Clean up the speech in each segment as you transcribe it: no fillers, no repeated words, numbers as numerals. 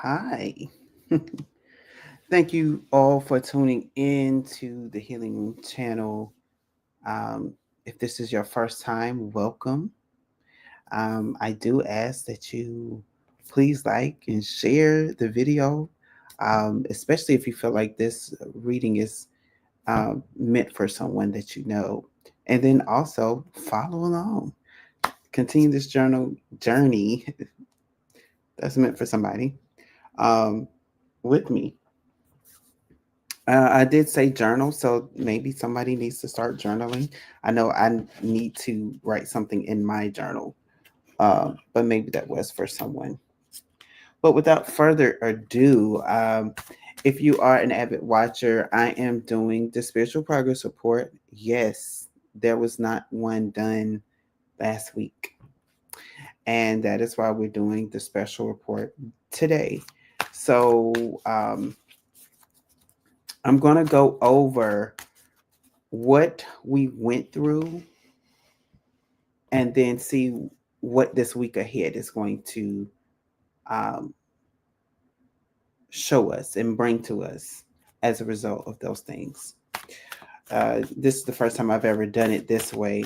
Hi. Thank you all for tuning in to the Healing Room channel. Um, if this is your first time, welcome. I do ask that you please like and share the video, especially if you feel like this reading is meant for someone that you know. And then also follow along. Continue this journey that's meant for somebody um, with me. I did say journal, so maybe somebody needs to start journaling. I know need to write something in my journal, but maybe that was for someone. But without further ado, if you are an avid watcher, I am doing the spiritual progress report. Yes, there was not one done last week, and that is why we're doing the special report today. So I'm going to go over what we went through and then see what this week ahead is going to um, show us and bring to us as a result of those things. This is the first time I've ever done it this way,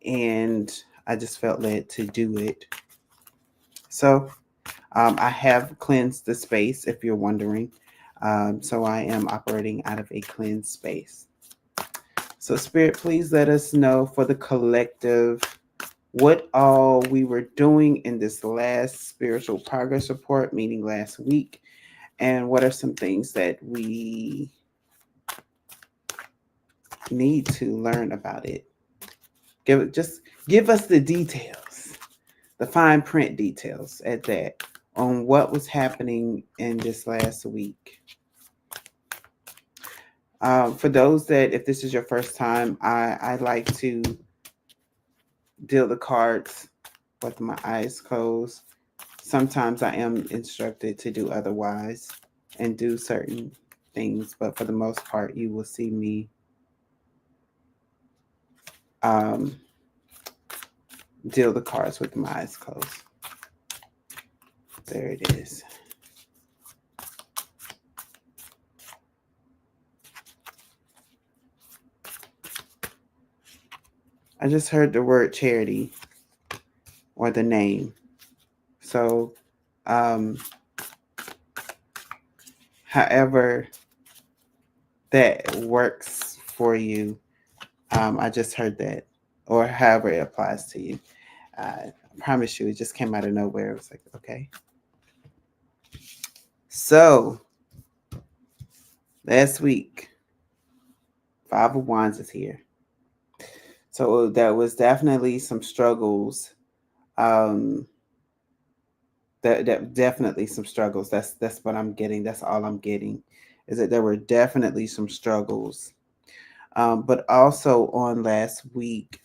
and I just felt led to do it. So I have cleansed the space, if you're wondering. So I am operating out of a cleansed space. So, Spirit, please let us know for the collective what all we were doing in this last spiritual progress report meeting last week, and what are some things that we need to learn about it. Give us the details, the fine print details at that, on what was happening in this last week. For those that, if this is your first time, I like to deal the cards with my eyes closed. Sometimes I am instructed to do otherwise and do certain things, but for the most part, you will see me um, deal the cards with my eyes closed. There it is. I just heard the word charity or the name. So, um, however that works for you, I just heard that, or however it applies to you. I promise you, it just came out of nowhere. It was like, okay. So, last week, Five of Wands is here. So, there was definitely some struggles. Um, that definitely some struggles. That's what I'm getting. That's all I'm getting, is that there were definitely some struggles. But also on last week,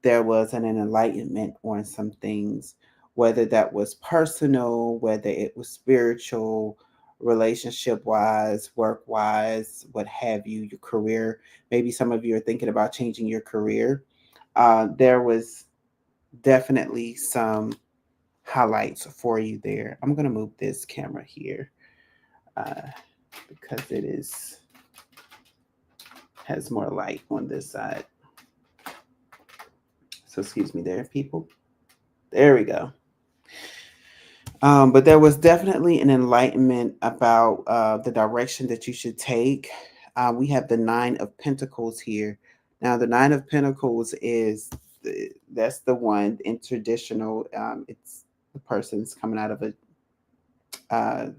there was an enlightenment on some things, whether that was personal, whether it was spiritual, relationship wise, work wise, what have you, your career. Maybe some of you are thinking about changing your career. There was definitely some highlights for you there. I'm going to move this camera here uh, because it is has more light on this side. So excuse me there, people. There we go. But there was definitely an enlightenment about the direction that you should take. We have the Nine of Pentacles here. Now, the Nine of Pentacles that's the one in traditional. It's the person's coming out of a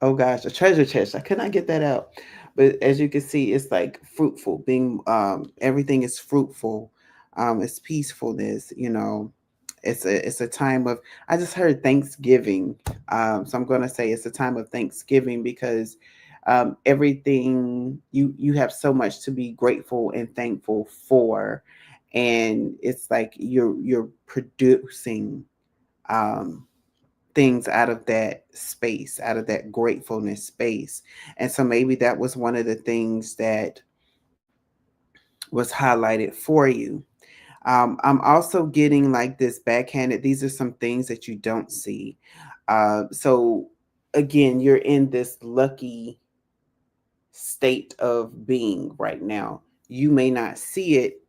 oh gosh, a treasure chest. I could not get that out. But as you can see, it's like fruitful, being everything is fruitful. It's peacefulness, it's a time of, I just heard Thanksgiving. So I'm gonna say it's a time of Thanksgiving because everything you have so much to be grateful and thankful for. And it's like you're producing um things out of that space, out of that gratefulness space. And so maybe that was one of the things that was highlighted for you. I'm also getting like this backhanded. These are some things that you don't see. So again, you're in this lucky state of being right now. You may not see it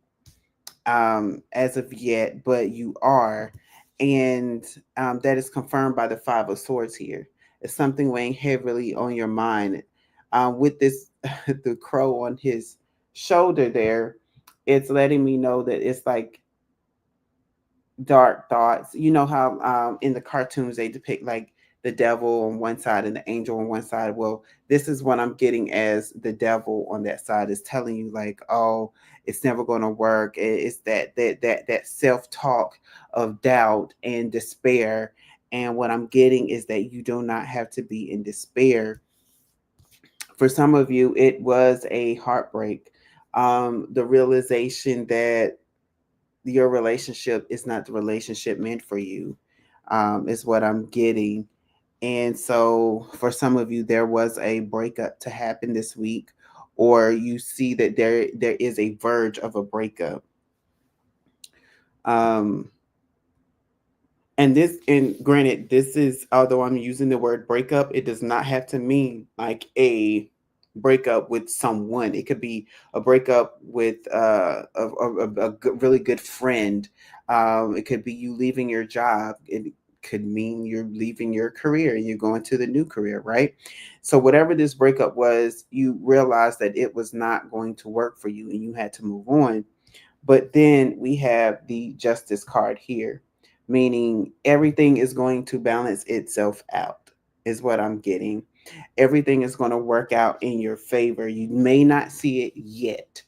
as of yet, but you are. And that is confirmed by the Five of Swords here. It's something weighing heavily on your mind. With this, the crow on his shoulder there, it's letting me know that it's like dark thoughts. You know how in the cartoons they depict like the devil on one side and the angel on one side. Well, this is what I'm getting as the devil on that side is telling you like, oh, it's never going to work. It's that self talk of doubt and despair. And what I'm getting is that you do not have to be in despair. For some of you, it was a heartbreak. The realization that your relationship is not the relationship meant for you, is what I'm getting. And so for some of you, there was a breakup to happen this week, or you see that there is a verge of a breakup. Um, and granted, this is, although I'm using the word breakup, it does not have to mean like a breakup with someone. It could be a breakup with really good friend. It could be you leaving your job. It could mean you're leaving your career and you're going to the new career, right? So whatever this breakup was, you realized that it was not going to work for you and you had to move on. But then we have the justice card here, meaning everything is going to balance itself out, is what I'm getting. Everything is going to work out in your favor. You may not see it yet,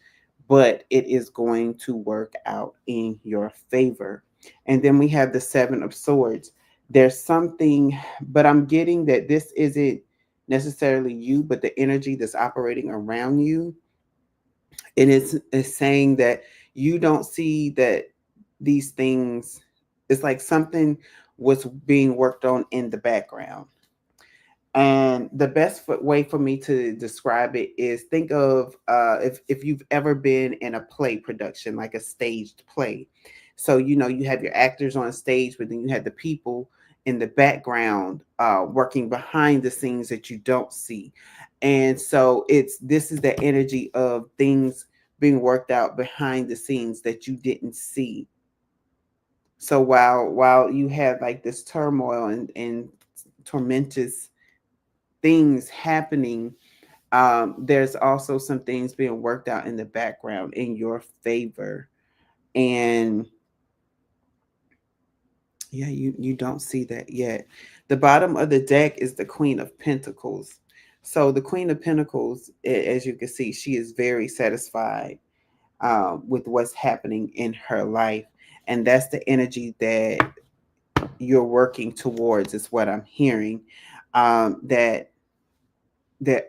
but it is going to work out in your favor. And then we have the Seven of Swords. There's something, but I'm getting that this isn't necessarily you, but the energy that's operating around you. And it's saying that you don't see that these things, it's like something was being worked on in the background. And the best way for me to describe it is think of if you've ever been in a play production, like a staged play. So, you know, you have your actors on stage, but then you have the people in the background working behind the scenes that you don't see. And so this is the energy of things being worked out behind the scenes that you didn't see. So while you have like this turmoil and tormentous things happening, there's also some things being worked out in the background in your favor. And yeah, you don't see that yet. The bottom of the deck is the Queen of Pentacles. So the Queen of Pentacles, as you can see, she is very satisfied with what's happening in her life. And that's the energy that you're working towards, is what I'm hearing. That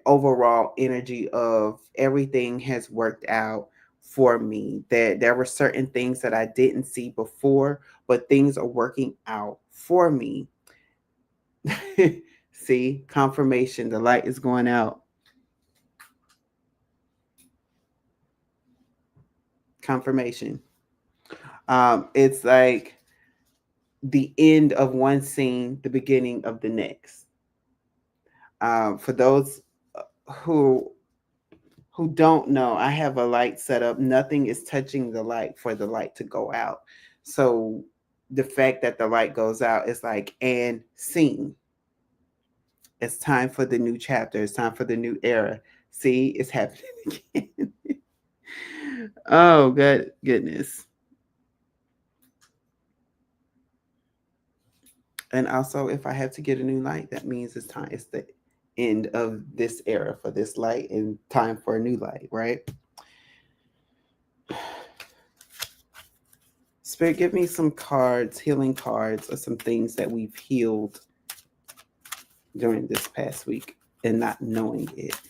overall energy of everything has worked out for me. That there were certain things that I didn't see before, but things are working out for me. See, confirmation, the light is going out. Confirmation. It's like the end of one scene, the beginning of the next. For those who don't know, I have a light set up. Nothing is touching the light for the light to go out. So the fact that the light goes out is like, and scene. It's time for the new chapter. It's time for the new era. See, it's happening again. Oh, goodness. And also, if I have to get a new light, that means it's time. It's the end of this era for this light and time for a new light, right? Spirit, give me some cards, healing cards, or some things that we've healed during this past week and not knowing it.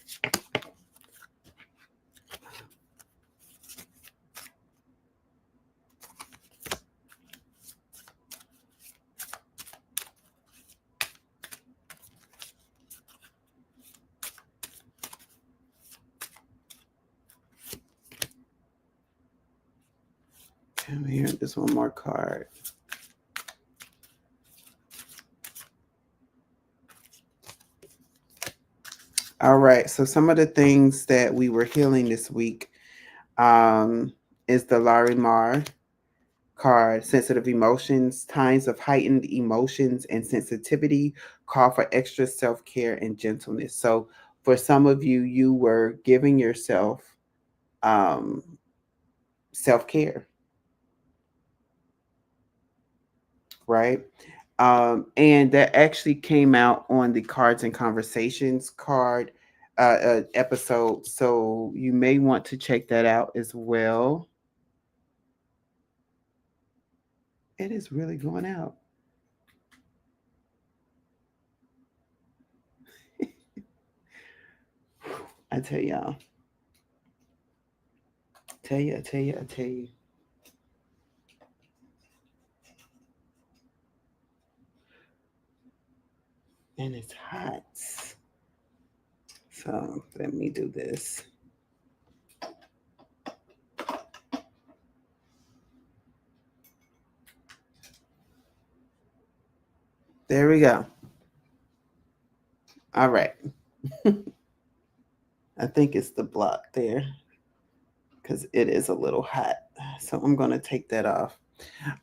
Here, just one more card. All right. So some of the things that we were healing this week is the Larimar card, sensitive emotions, times of heightened emotions and sensitivity call for extra self-care and gentleness. So for some of you, you were giving yourself um, self-care, right? And that actually came out on the Cards and Conversations card episode. So you may want to check that out as well. It is really going out. I tell y'all. I tell you. And it's hot. So let me do this. There we go. All right. I think it's the block there because it is a little hot. So I'm going to take that off.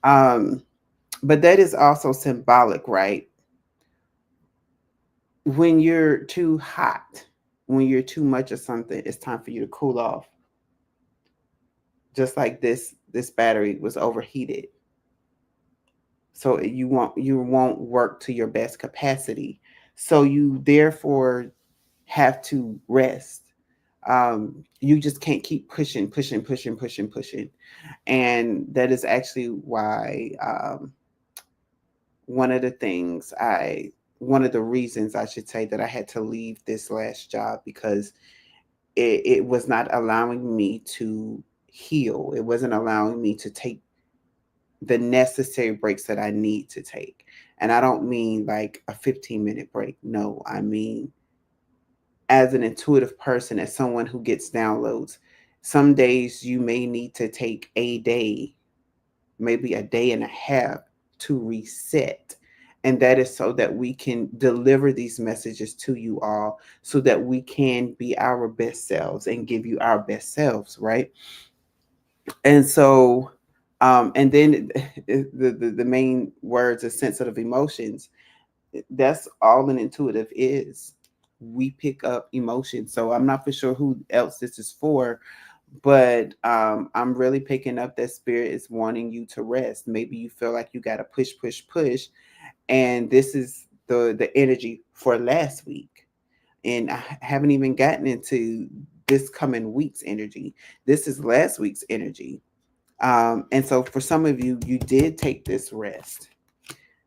Um, but that is also symbolic, right? When you're too hot, when you're too much of something, it's time for you to cool off. Just like this battery was overheated. So you won't work to your best capacity. So you therefore have to rest. You just can't keep pushing. And that is actually why one of the things one of the reasons I should say that I had to leave this last job because it was not allowing me to heal. It wasn't allowing me to take the necessary breaks that I need to take. And I don't mean like a 15-minute break. No, I mean as an intuitive person, as someone who gets downloads, some days you may need to take a day, maybe a day and a half to reset. And that is so that we can deliver these messages to you all so that we can be our best selves and give you our best selves, right? And so, and then the main words is sensitive emotions. That's all an intuitive is. We pick up emotions. So I'm not for sure who else this is for, but I'm really picking up that spirit is wanting you to rest. Maybe you feel like you got to push, and this is the energy for last week. And I haven't even gotten into this coming week's energy. This is last week's energy. And so for some of you, you did take this rest.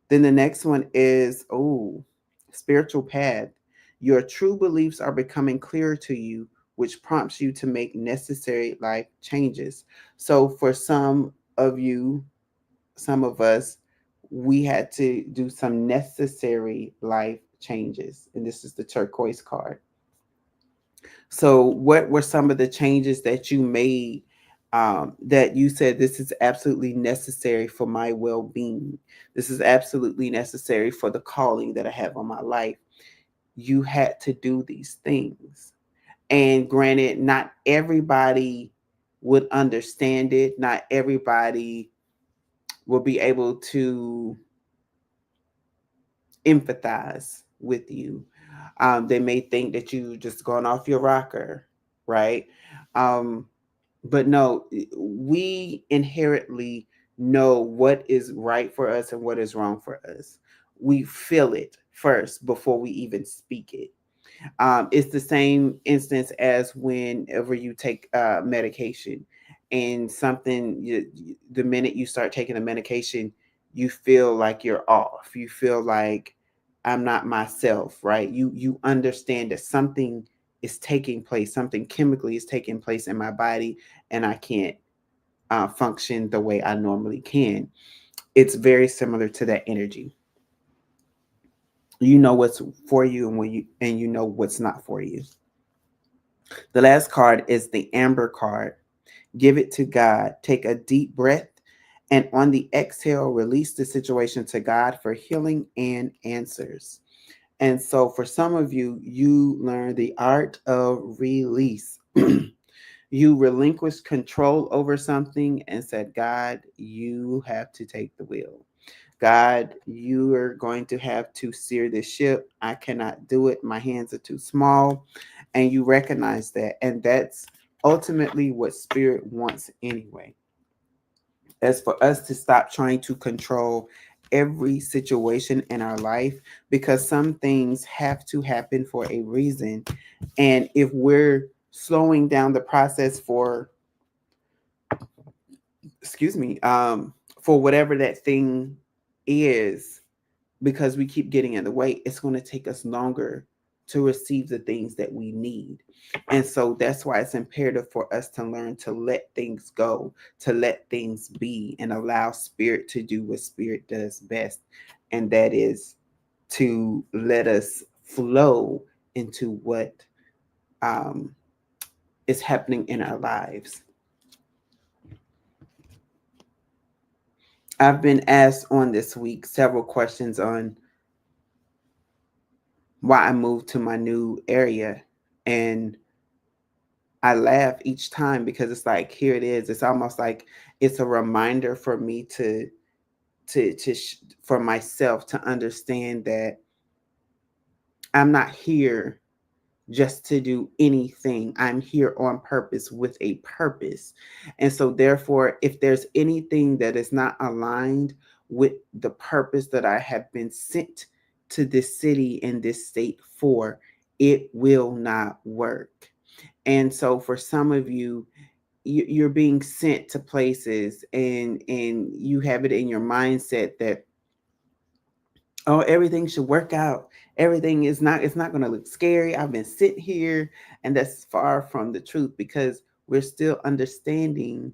Then the next one is, spiritual path. Your true beliefs are becoming clearer to you, which prompts you to make necessary life changes. So for some of you, some of us, we had to do some necessary life changes. And this is the turquoise card. So, what were some of the changes that you made that you said this is absolutely necessary for my well being? This is absolutely necessary for the calling that I have on my life. You had to do these things. And granted, not everybody would understand it, not everybody will be able to empathize with you. They may think that you just gone off your rocker, right? Um, but no, we inherently know what is right for us and what is wrong for us. We feel it first before we even speak it. It's the same instance as whenever you take medication and the minute you start taking the medication, you feel like you're off. You feel like I'm not myself, right? You understand that something is taking place, something chemically is taking place in my body, and I can't function the way I normally can. It's very similar to that energy. You know what's for you, and you know what's not for you. The last card is the Amber card. Give it to God. Take a deep breath. And on the exhale, release the situation to God for healing and answers. And so for some of you, you learn the art of release. You relinquished control over something and said, God, you have to take the wheel. God, you are going to have to steer the ship. I cannot do it. My hands are too small. And you recognize that. And that's ultimately what spirit wants anyway. As for us to stop trying to control every situation in our life, because some things have to happen for a reason. And if we're slowing down the process for, excuse me, for whatever that thing is, because we keep getting in the way, it's going to take us longer to receive the things that we need. And so that's why it's imperative for us to learn to let things go, to let things be, and allow spirit to do what spirit does best. And that is to let us flow into what um, is happening in our lives. I've been asked on this week several questions on why I moved to my new area. And I laugh each time because it's like, here it is. It's almost like it's a reminder for me for myself to understand that I'm not here just to do anything. I'm here on purpose with a purpose. And so therefore, if there's anything that is not aligned with the purpose that I have been sent to this city and this state for, it will not work. And so for some of you, you're being sent to places and you have it in your mindset that, oh, everything should work out. Everything is not, it's not going to look scary. I've been sitting here. And that's far from the truth, because we're still understanding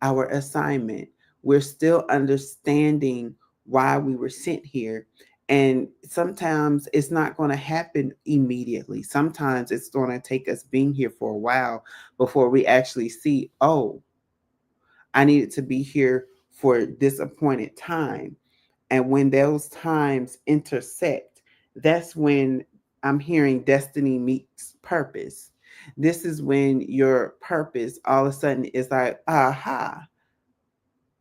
our assignment. We're still understanding why we were sent here. And sometimes it's not going to happen immediately. Sometimes it's going to take us being here for a while before we actually see, oh, I needed to be here for this appointed time. And when those times intersect, that's when I'm hearing destiny meets purpose. This is when your purpose all of a sudden is like, aha,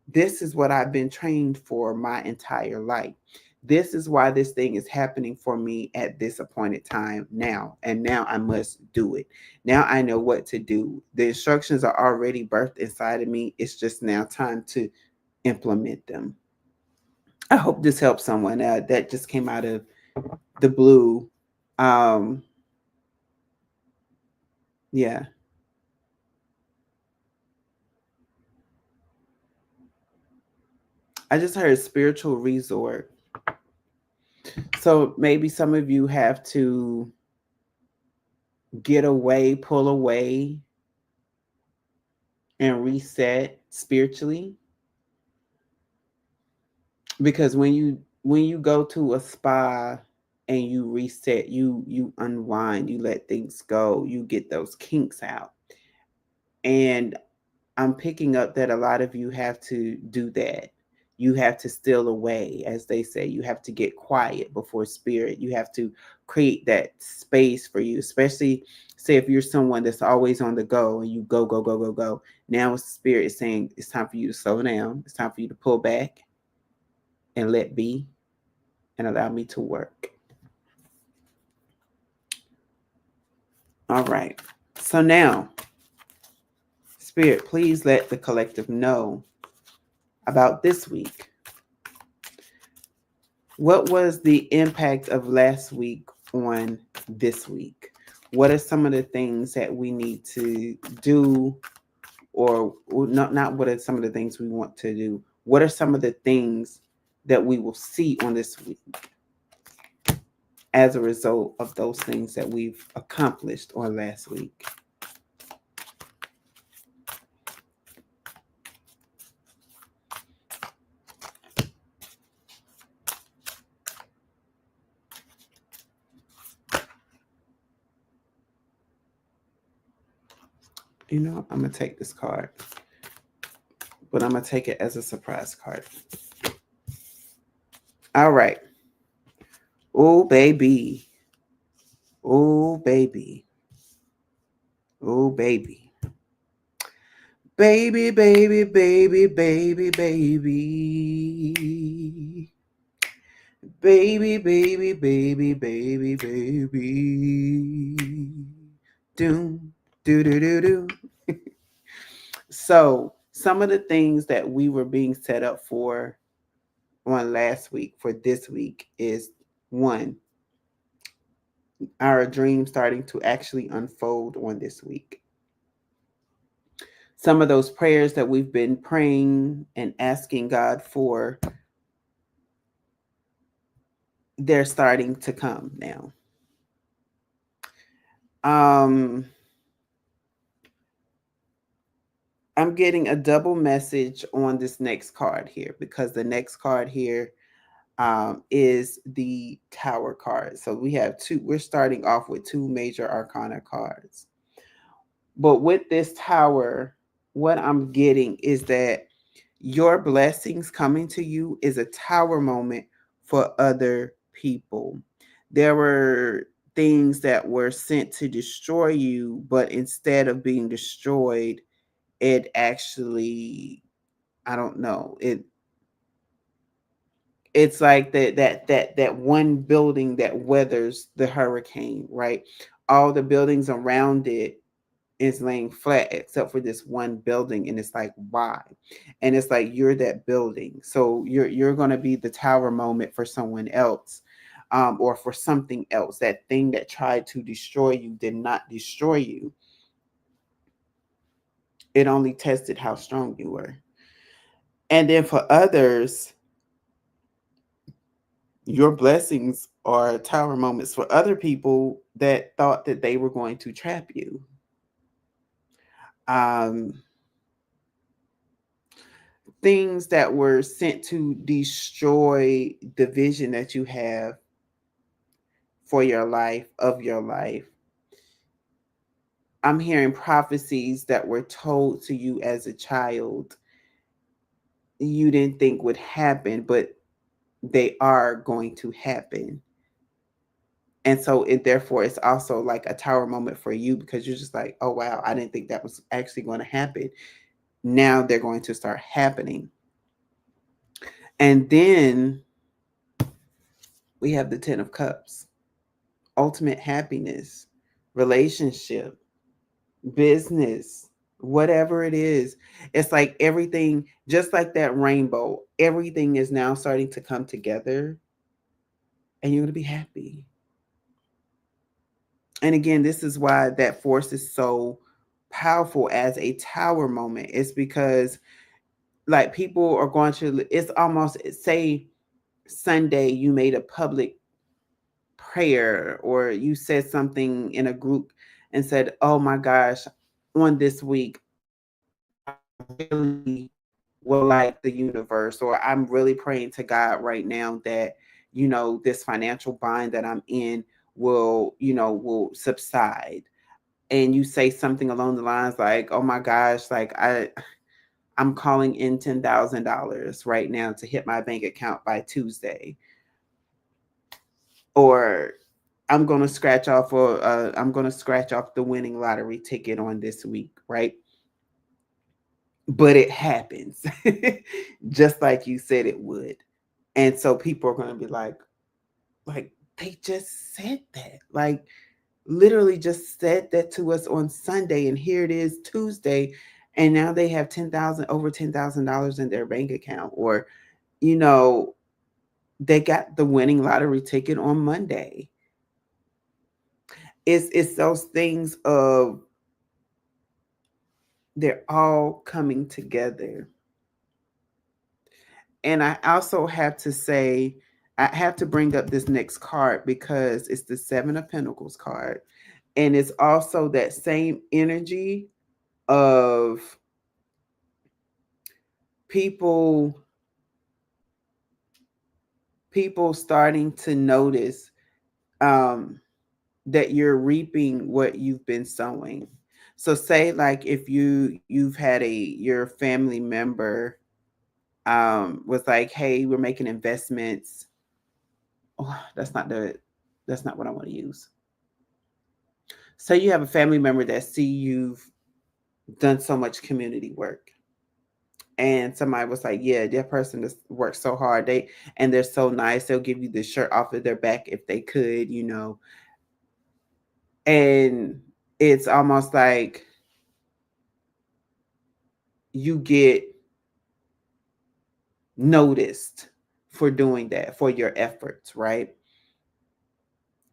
this is what I've been trained for my entire life. This is why this thing is happening for me at this appointed time now. And now I must do it. Now I know what to do. The instructions are already birthed inside of me. It's just now time to implement them. I hope this helps someone. That just came out of the blue. Um, yeah. I just heard spiritual resort. So maybe some of you have to get away, pull away, and reset spiritually. Because when you go to a spa and you reset, you unwind, you let things go, you get those kinks out. And I'm picking up that a lot of you have to do that. You have to steal away, as they say. You have to get quiet before spirit. You have to create that space for you, especially say if you're someone that's always on the go and you go, go, go, go, go. Now spirit is saying it's time for you to slow down. It's time for you to pull back and let be and allow me to work. All right. So now, spirit, please let the collective know about this week. What was the impact of last week on this week? What are some of the things that we need to do, or not what are some of the things we want to do? What are some of the things that we will see on this week as a result of those things that we've accomplished on last week? You know, I'm going to take this card. but I'm going to take it as a surprise card. All right. Oh, baby. Oh, baby. Oh, baby. Baby, baby, baby, baby, baby. Baby, baby, baby, baby, baby. Doom, do, do, do, do. So, some of the things that we were being set up for on last week for this week is one, our dream starting to actually unfold on this week. Some of those prayers that we've been praying and asking God for, they're starting to come now. I'm getting a double message on this next card here, because the next card here is the Tower card. So we have two, we're starting off with two major arcana cards. But with this Tower, what I'm getting is that your blessings coming to you is a Tower moment for other people. There were things that were sent to destroy you, but instead of being destroyed, it actually, I don't know, it's like that one building that weathers the hurricane, right? All the buildings around it is laying flat except for this one building, and it's like, why? And it's like, you're that building, so you're going to be the Tower moment for someone else, or for something else. That thing that tried to destroy you did not destroy you. It only tested how strong you were. And then for others, your blessings are Tower moments for other people that thought that they were going to trap you. Um, Things that were sent to destroy the vision that you have for your life, of your life. I'm hearing prophecies that were told to you as a child you didn't think would happen, but they are going to happen. And so therefore it's also like a Tower moment for you, because you're just like, oh wow, I didn't think that was actually going to happen. Now they're going to start happening. And then we have the Ten of Cups. Ultimate happiness, relationship, business, whatever it is. It's like everything, just like that rainbow, everything is now starting to come together, and you're going to be happy. And again, this is why that force is so powerful as a Tower moment. It's because, like, people are going to, it's almost, say Sunday you made a public prayer, or you said something in a group and said, oh my gosh, on this week I really would like the universe, or I'm really praying to God right now that, this financial bind that I'm in will subside. And you say something along the lines like, oh my gosh, like I'm calling in $10,000 right now to hit my bank account by Tuesday. Or I'm going to scratch off the winning lottery ticket on this week, right? But it happens just like you said it would. And so people are going to be like, they just said that. Like, literally just said that to us on Sunday, and here it is Tuesday, and now they have over $10,000 in their bank account. Or, you know, they got the winning lottery ticket on Monday. It's those things of, they're all coming together. And I also have to say, I have to bring up this next card because it's the Seven of Pentacles card. And it's also that same energy of people starting to notice that you're reaping what you've been sowing. So say like if you've had your family member was like, hey, we're making investments. Oh, that's not what I want to use. So you have a family member that see you've done so much community work, and somebody was like, yeah, that person just works so hard, and they're so nice, they'll give you the shirt off of their back if they could, and it's almost like you get noticed for doing that, for your efforts, right?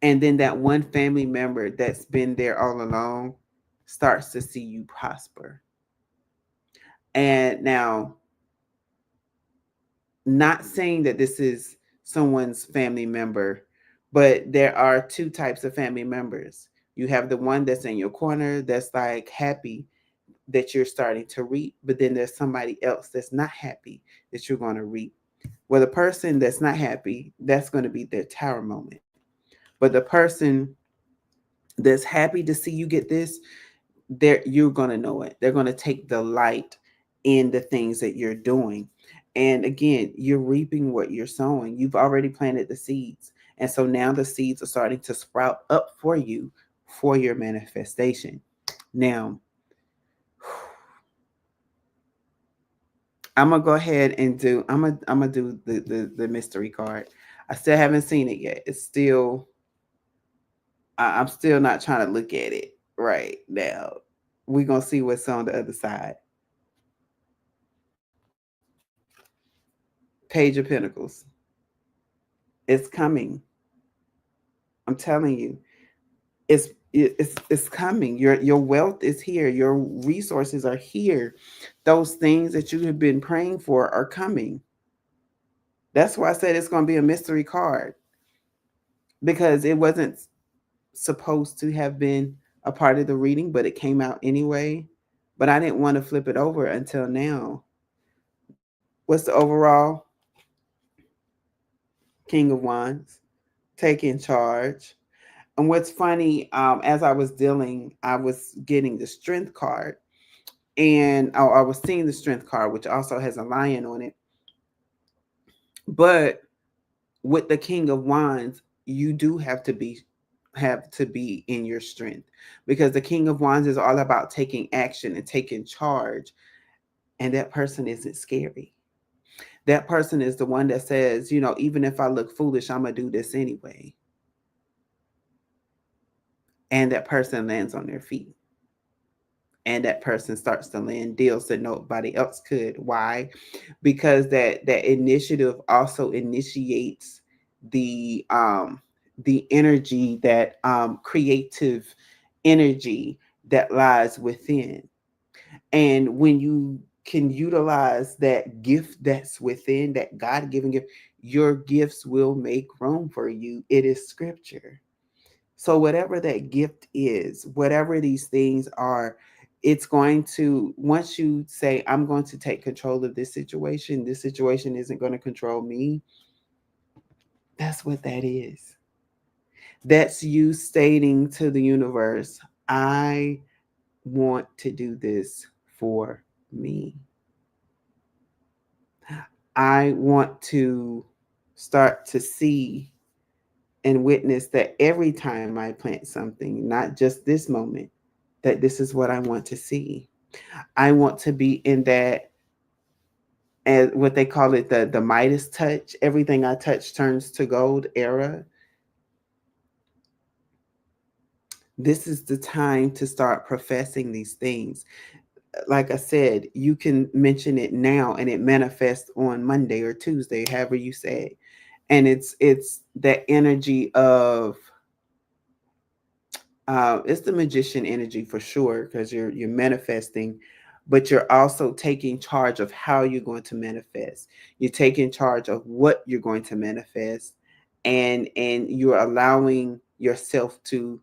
And then that one family member that's been there all along starts to see you prosper. And now, not saying that this is someone's family member, but there are two types of family members. You have the one that's in your corner that's like happy that you're starting to reap, but then there's somebody else that's not happy that you're going to reap. Well, the person that's not happy, that's going to be their tower moment. But the person that's happy to see you get this, you're going to know it. They're going to take the light in the things that you're doing. And again, you're reaping what you're sowing. You've already planted the seeds. And so now the seeds are starting to sprout up for you for your manifestation. Now, I'm gonna go ahead and I'm gonna do the mystery card. I still haven't seen it yet. It's still I'm still not trying to look at it right now. We're gonna see what's on the other side. Page of Pentacles. It's coming. I'm telling you, it's coming. Your wealth is here. Your resources are here. Those things that you have been praying for are coming. That's why I said it's going to be a mystery card, because it wasn't supposed to have been a part of the reading, but it came out anyway. But I didn't want to flip it over until now. What's the overall? King of Wands, taking charge. And what's funny, as I was dealing, I was getting the Strength card, and I was seeing the Strength card, which also has a lion on it. But with the King of Wands, you do have to be in your strength, because the King of Wands is all about taking action and taking charge, and that person isn't scary. That person is the one that says, even if I look foolish, I'm gonna do this anyway. And that person lands on their feet, and that person starts to land deals that nobody else could. Why? Because that initiative also initiates the energy, that creative energy that lies within. And when you can utilize that gift that's within, that God-given gift, your gifts will make room for you. It is scripture. So whatever that gift is, whatever these things are, it's going to, once you say, I'm going to take control of this situation isn't going to control me. That's what that is. That's you stating to the universe, I want to do this for me. I want to start to see and witness that every time I plant something, not just this moment, that this is what I want to see. I want to be in that, as what they call it, the Midas touch. Everything I touch turns to gold era. This is the time to start professing these things. Like I said, you can mention it now and it manifests on Monday or Tuesday, however you say. And it's that energy of it's the magician energy for sure, because you're manifesting, but you're also taking charge of how you're going to manifest. You're taking charge of what you're going to manifest, and you're allowing yourself to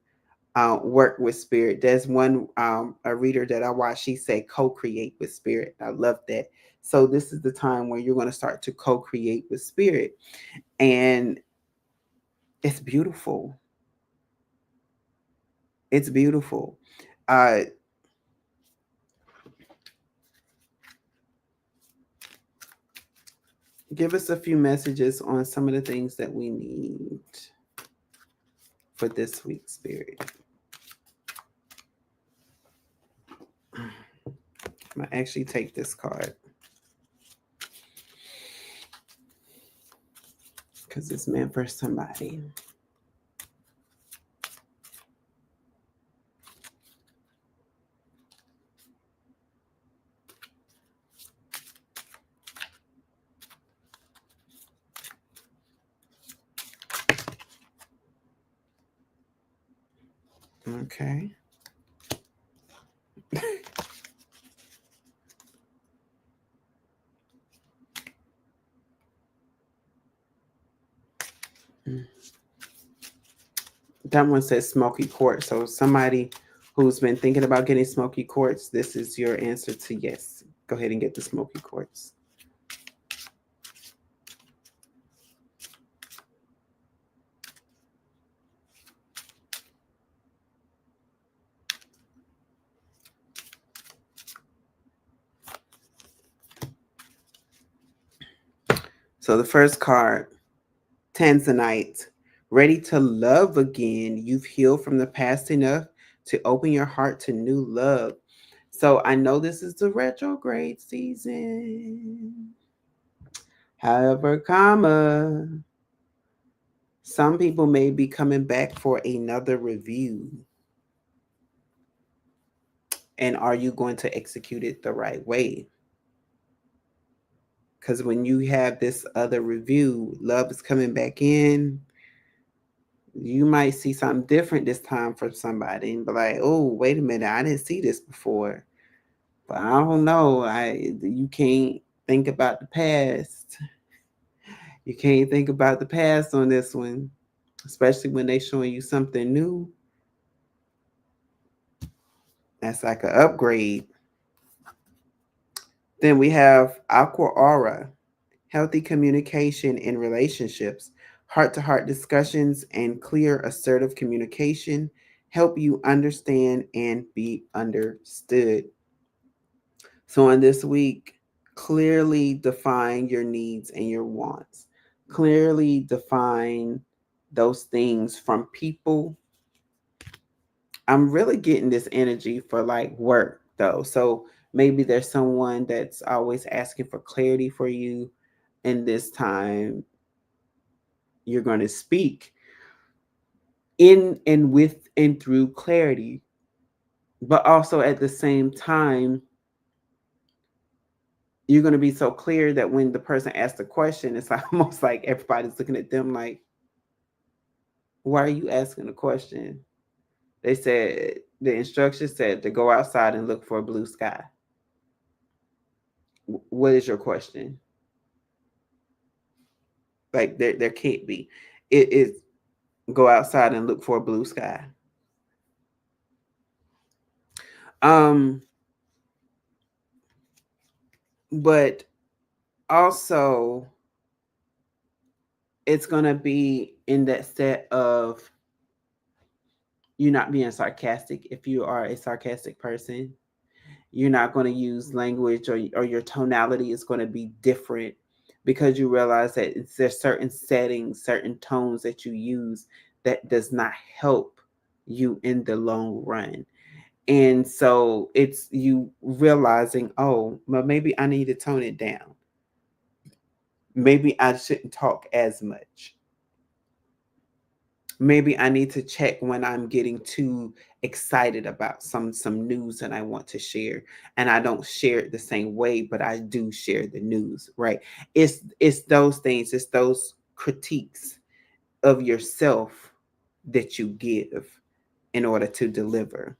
work with spirit. There's one a reader that I watch. She said co-create with spirit. I love that. So this is the time where you're going to start to co-create with spirit, and it's beautiful. It's beautiful. Uh, Give us a few messages on some of the things that we need for this week, Spirit. I'm going to actually take this card because it's meant for somebody. Okay. That one says smoky quartz. So somebody who's been thinking about getting smoky quartz, this is your answer to yes. Go ahead and get the smoky quartz. So the first card, Tanzanite. Ready to love again. You've healed from the past enough to open your heart to new love. So I know this is the retrograde season. However, some people may be coming back for another review. And are you going to execute it the right way? Because when you have this other review, love is coming back in. You might see something different this time from somebody and be like, oh, wait a minute, I didn't see this before. But I don't know. You can't think about the past. You can't think about the past on this one, especially when they showing you something new. That's like an upgrade. Then we have Aqua Aura, healthy communication in relationships, heart to heart discussions, and clear, assertive communication help you understand and be understood. So, on this week, clearly define your needs and your wants. Clearly define those things from people. I'm really getting this energy for like work though. So maybe there's someone that's always asking for clarity for you. And this time you're going to speak in and with and through clarity, but also at the same time, you're going to be so clear that when the person asks the question, it's almost like everybody's looking at them like, why are you asking the question? They said, the instructions said to go outside and look for a blue sky. What is your question? Like there can't be. It is go outside and look for a blue sky. Um, but also it's gonna be in that set of you not being sarcastic. If you are a sarcastic person, you're not going to use language or your tonality is going to be different because you realize that there's certain settings, certain tones that you use that does not help you in the long run. And so it's you realizing, oh, well, maybe I need to tone it down. Maybe I shouldn't talk as much. Maybe I need to check when I'm getting too excited about some news that I want to share, and I don't share it the same way, but I do share the news, right? It's those things, it's those critiques of yourself that you give in order to deliver.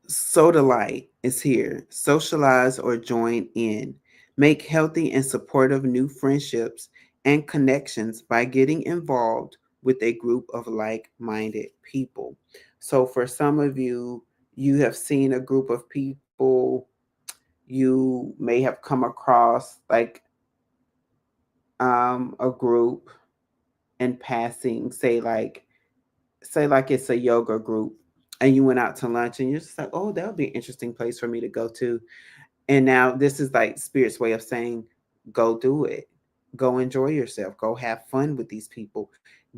Soda Light is here. Socialize or join in. Make healthy and supportive new friendships and connections by getting involved with a group of like minded people. So, for some of you, you have seen a group of people, you may have come across like a group in passing, say like it's a yoga group and you went out to lunch and you're just like, oh, that would be an interesting place for me to go to. And now this is like Spirit's way of saying, go do it. Go enjoy yourself. Go have fun with these people.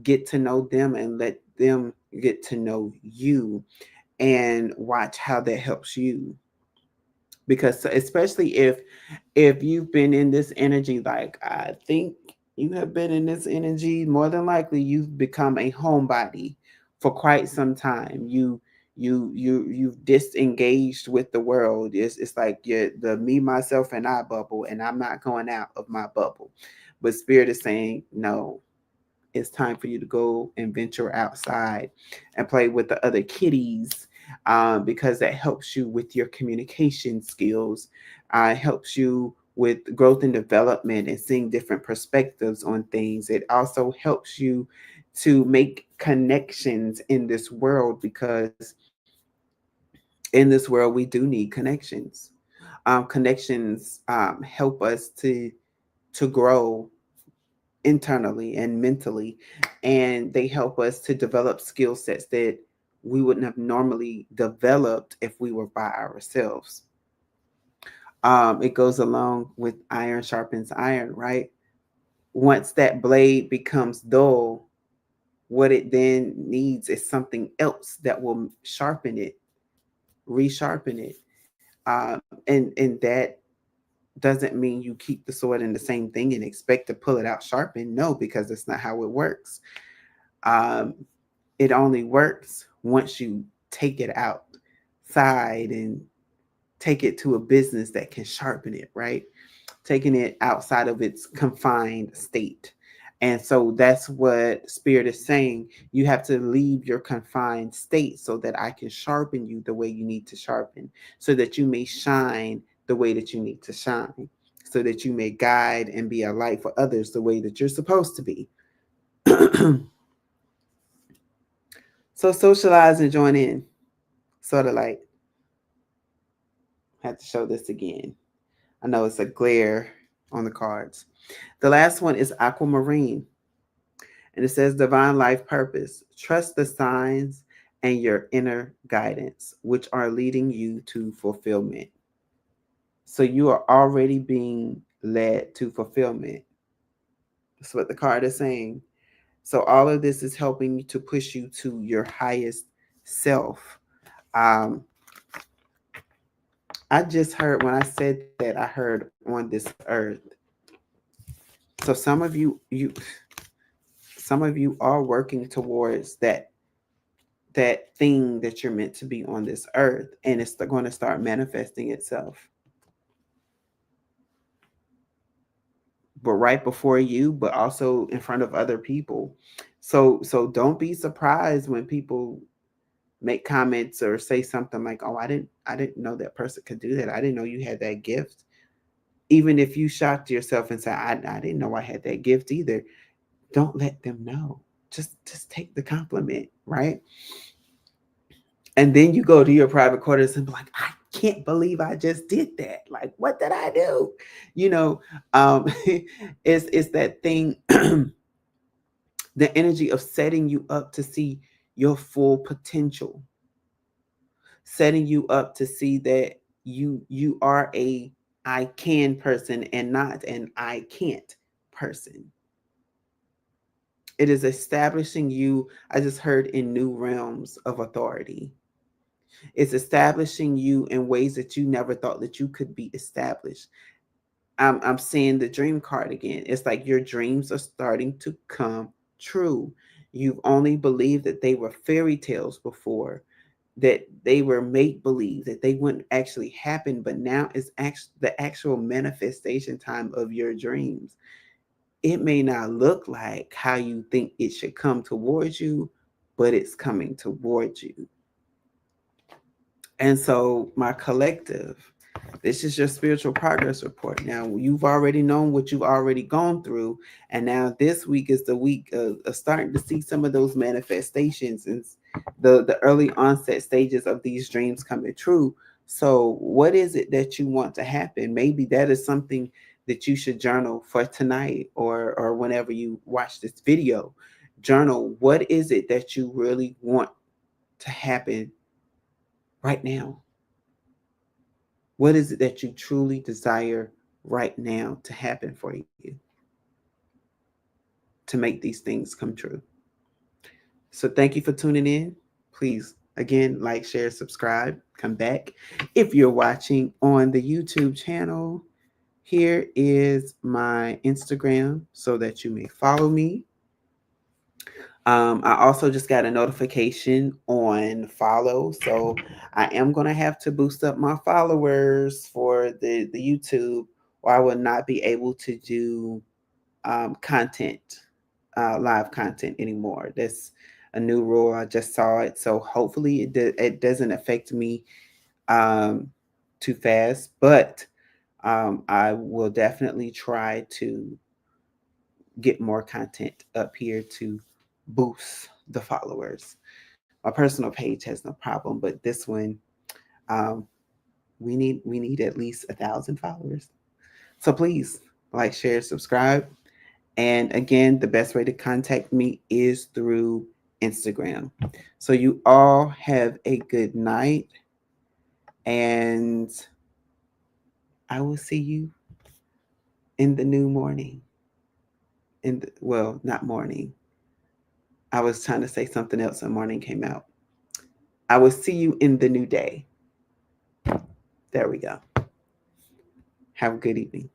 Get to know them and let them get to know you, and watch how that helps you. Because especially if you've been in this energy, like I think you have been in this energy, more than likely you've become a homebody for quite some time. You've disengaged with the world. It's like you're the me, myself, and I bubble, and I'm not going out of my bubble. But Spirit is saying, no, it's time for you to go and venture outside and play with the other kitties, because that helps you with your communication skills, helps you with growth and development and seeing different perspectives on things. It also helps you to make connections in this world, because in this world we do need connections. Connections help us to grow internally and mentally, and they help us to develop skill sets that we wouldn't have normally developed if we were by ourselves. It goes along with iron sharpens iron, right? Once that blade becomes dull, what it then needs is something else that will sharpen it, resharpen it. And that doesn't mean you keep the sword in the same thing and expect to pull it out sharpened. No, because that's not how it works. Um, it only works once you take it outside and take it to a business that can sharpen it, right? Taking it outside of its confined state. And so that's what Spirit is saying. You have to leave your confined state so that I can sharpen you the way you need to sharpen, so that you may shine the way that you need to shine, so that you may guide and be a light for others the way that you're supposed to be. So socialize and join in. Sort of like, I have to show this again. I know it's a glare on the cards. The last one is aquamarine, and it says divine life purpose. Trust the signs and your inner guidance, which are leading you to fulfillment. So you are already being led to fulfillment. That's what the card is saying. So all of this is helping you to push you to your highest self. Um, I just heard when I said that, I heard on this earth. So some of you are working towards that thing that you're meant to be on this earth, and it's going to start manifesting itself. But right before you, but also in front of other people. So don't be surprised when people make comments or say something like, "Oh, I didn't know that person could do that. I didn't know you had that gift." Even if you shocked yourself and say, I didn't know I had that gift either, don't let them know. Just take the compliment, right? And then you go to your private quarters and be like, I can't believe I just did that. Like, what did I do? You know, it's that thing, the energy of setting you up to see your full potential, setting you up to see that you are a I can person and not an I can't person. It is establishing you, I just heard, in new realms of authority. It's establishing you in ways that you never thought that you could be established. I'm seeing the dream card again. It's like your dreams are starting to come true. You've only believed that they were fairy tales before, that they were make believe, that they wouldn't actually happen, but now it's actually the actual manifestation time of your dreams. It may not look like how you think it should come towards you, but it's coming towards you. And so, my collective, this is your spiritual progress report. Now, you've already known what you've already gone through. And now, this week is the week of starting to see some of those manifestations and the early onset stages of these dreams coming true. So, what is it that you want to happen? Maybe that is something that you should journal for tonight, or whenever you watch this video. Journal, what is it that you really want to happen right now? What is it that you truly desire right now to happen for you to make these things come true? So thank you for tuning in. Please, again, like, share, subscribe, come back. If you're watching on the YouTube channel, here is my Instagram so that you may follow me. I also just got a notification on follow, so I am going to have to boost up my followers for the YouTube, or I will not be able to do content, live content anymore. That's a new rule. I just saw it, so hopefully it doesn't affect me um, too fast, but I will definitely try to get more content up here to boost the followers. My personal page has no problem, but this one, um, we need at least 1,000 followers. So please like, share, subscribe. And again, the best way to contact me is through Instagram. So you all have a good night, and I will see you in the new morning. Well, not morning. I was trying to say something else and morning came out. I will see you in the new day. There we go. Have a good evening.